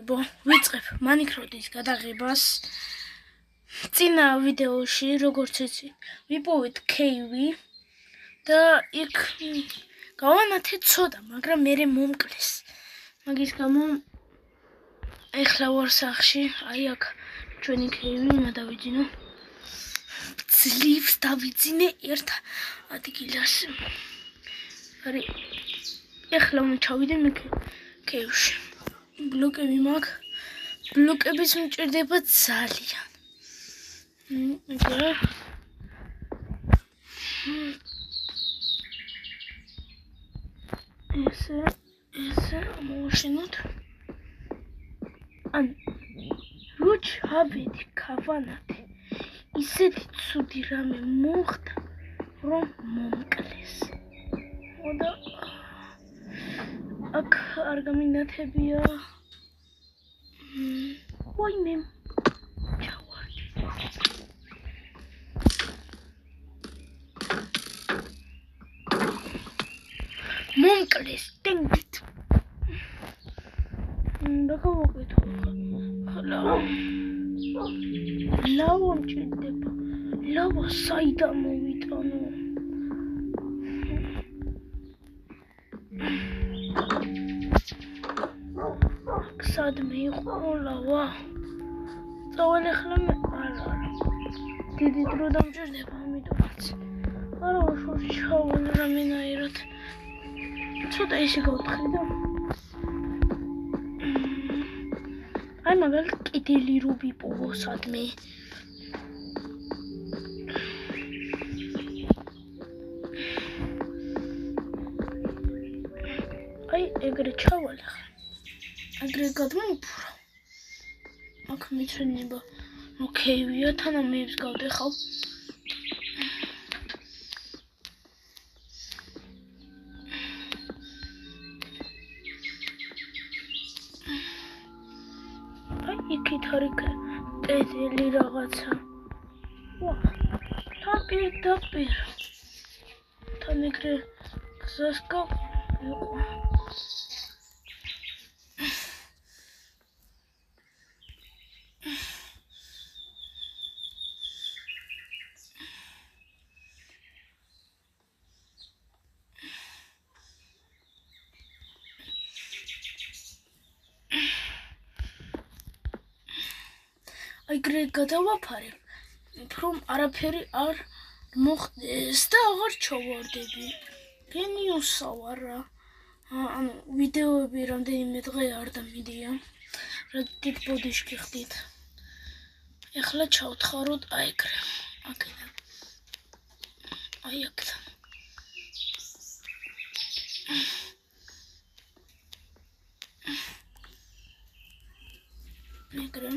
ვიწყებ Minecraft-ის გადაღებას. წინა ვიდეოში, როგორც იცი, ვიპოვეთ cave და იქ გავანათე ცოტა, მაგრამ მე მომკლეს. მაგის გამო ეხლა ვარ სახლში, აი აქ ჩვენი cave უნდა დავიძინო. ძლივს დავიძინე ერთ ადგილას. არი ეხლა უნდა ჩავიდე მე cave-ში. ბლოკები მაქვს. ბლოკების მჭირდება ძალიან. ესე მოვაშენოთ. ან რო ჩავედი გავანათე. ისეთი ცუდი რამე მოხდა, რომ მომკლეს. და აქ არ გამინათებია. ვაიმე. ჩავარდი. მომკლეს ტენგით. და გავაკეთო. ლავა მჭირდება. ლავა საიდან მოვიტანო? სადმე იყო ლავა? წავალ ახლა მე არა. დიდი დრო დამჭირდება, ამიტომაც. არა, შორს ჩავალ რამენაირად. ცოტა ისე გავთხრი და აი მაგალითად კიდელი რო ვიპოვო სადმე. აი ეგრე ჩავალ ახლა. აგრე გადმოვფურო. აქ მიჩვენება რომ cave-ია, თანამეებს გავდეხავ. აი იქით არის კედელი რაღაცა. ვა, თან პირდაპირ. თან ეგრე გზას გავიყო. ეგრე გადავაფარე, რომ არაფერი არ მოხდეს და აღარ ჩავარდები. გენიოსა ვარ რა. ანუ ვიდეოები რამდენიმე დღე არ დამიდია. რა დიდ ბოდიშკი ხდით. ეხლა ჩავთხაროთ აი ეგრე. აქედან. აი აქედან. ეგრე.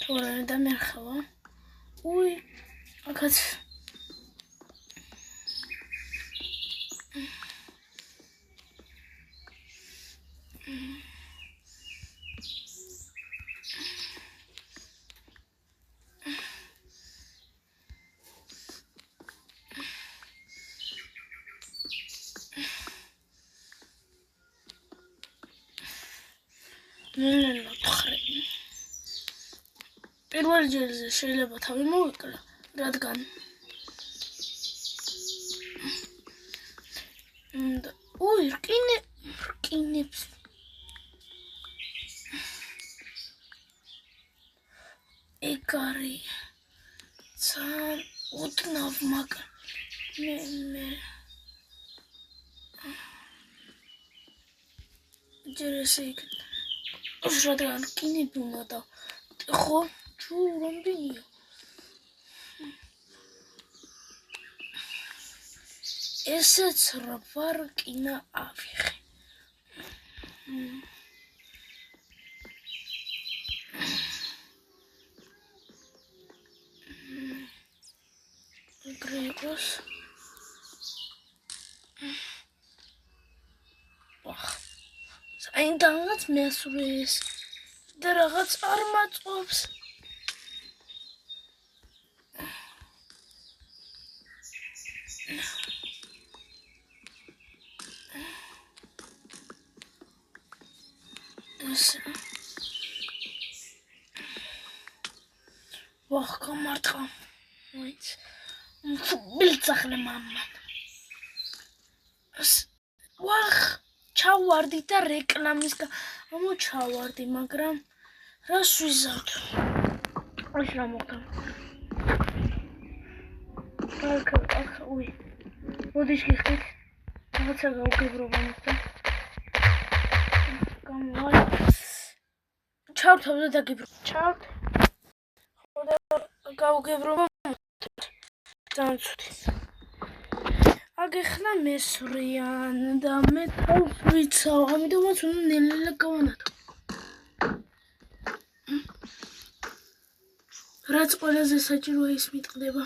თორე დამერხავა. უი, აქაც პირველ ჯერზე შეიძლება თავი მოვიკლა, რადგან უი, რკინებს ეგ არის ძალიან ოდნავ, მაგრამ მე ჯერ ესე იქნება. რადგან რკინები უნდა ხო? ჩუ რამდენია? ესეც რა რკინა ავიღე. ეგრე იყოს. საინდან რაღაც მესურეს და რაღაც არ მაწყობს. ვახ, გამარტყა. მოიც. ბილწახლე მამან. ვახ, ჩავარდი და რეკლამის ჩავარდი, მაგრამ რას ვიზავთ? ეს რა მოხდა? უი. მოდის გიხდით. რაღაცა გაუგებრობა მოხდა. გამოვა. ჩავთავდა და გიბრო. ჩავთ. ხოდა გაუგებრობა დამცუდი. აგეხლა მესვრიან და მე თავს ვიცავ, ამიტომაც უნდა ნელ-ნელა გავანათო. რაც ყველაზე საჭიროა ის მიტყდება.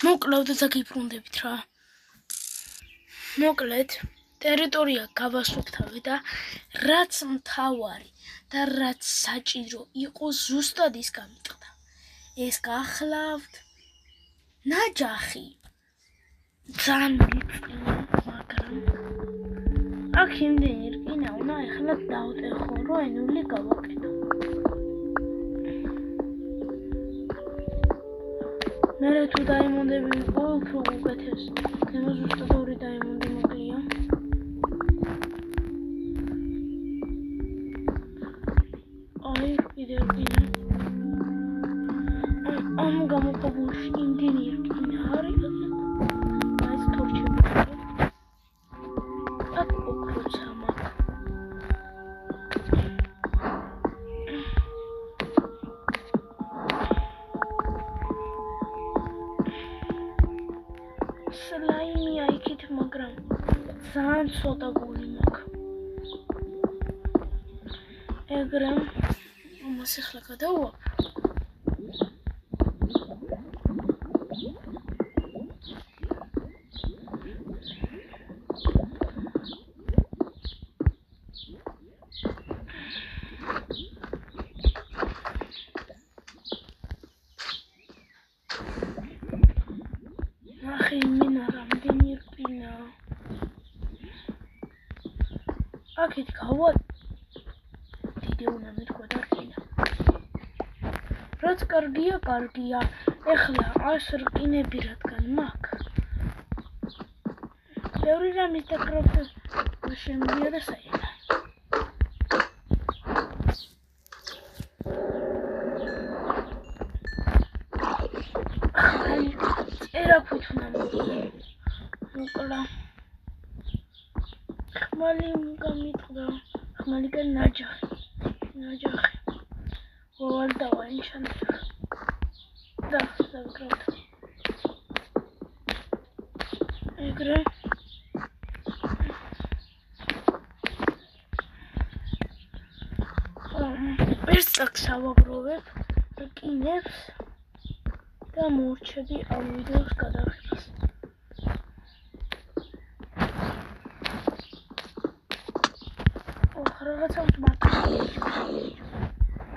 მოკლავთ და გიბრუნდებით რა. მოკლედ, ტერიტორია გავასუფთავე და რაც მთავარი და რაც საჭირო იყო ზუსტად ის გამიტყდა. ეს გახლავთ ნაჯახი. ძალიან მიგწია, მაგრამ აქ იმდენი რკინა უნდა ეხლა დავტეხო, რომ ენული გავაკეთო. მერე თუ დაიმონდები ვიყო, უფრო უკეთეს. თემა ზუსტად 2 დაიმონდი მოკლია. აი, კიდე რკინა. ამ გამოყოფილში იმდენი რკინა არის. ეს თორჩები. აქ ოქროცა მაქვს. სლაიმია იქით, მაგრამ ძალიან ცოტა გული მაქვს. ეგრე ამას ახლა გადავუვაფ. ნახე მინა რამდენი რკინა. აქეთ გავა დიდი უნდა მეთქვა და რკინა. რაც კარგია, კარგია. ეხლა 100 რკინები რადგან მაქვს. ბევრი რამის დაკრაფტა შემიძლია და საერთოდ. წერაფით უნდა მოკლა. ხმალი გამიტყდა. ხმალიკა ნაჯახი. ვარ დავაენჩანტებ. და დავკრავთ. ეგრე ერთ წაკს ავაგროვებ რკინებს და მორჩები ამ ვიდეოს გადაღებას. რაღაცა ვთმართო.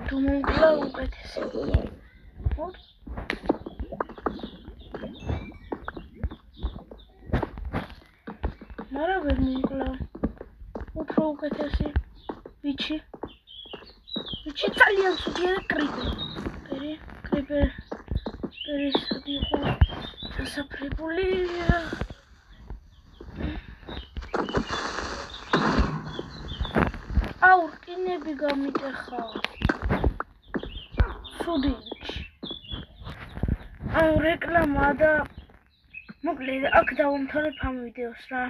თუ მომკლა უკეთესი. მოდ მარა ვერ მომკლა. უფრო უკეთესი. ვიჩი ძალიან ცუდია და კრიპერი სადიღო სასაფრებულია. აუ რკინები გამიტეხა. ცუდიჩი. აუ რეკლამა და მოკლედ აქ დავამთავრებ ამ ვიდეოს რა.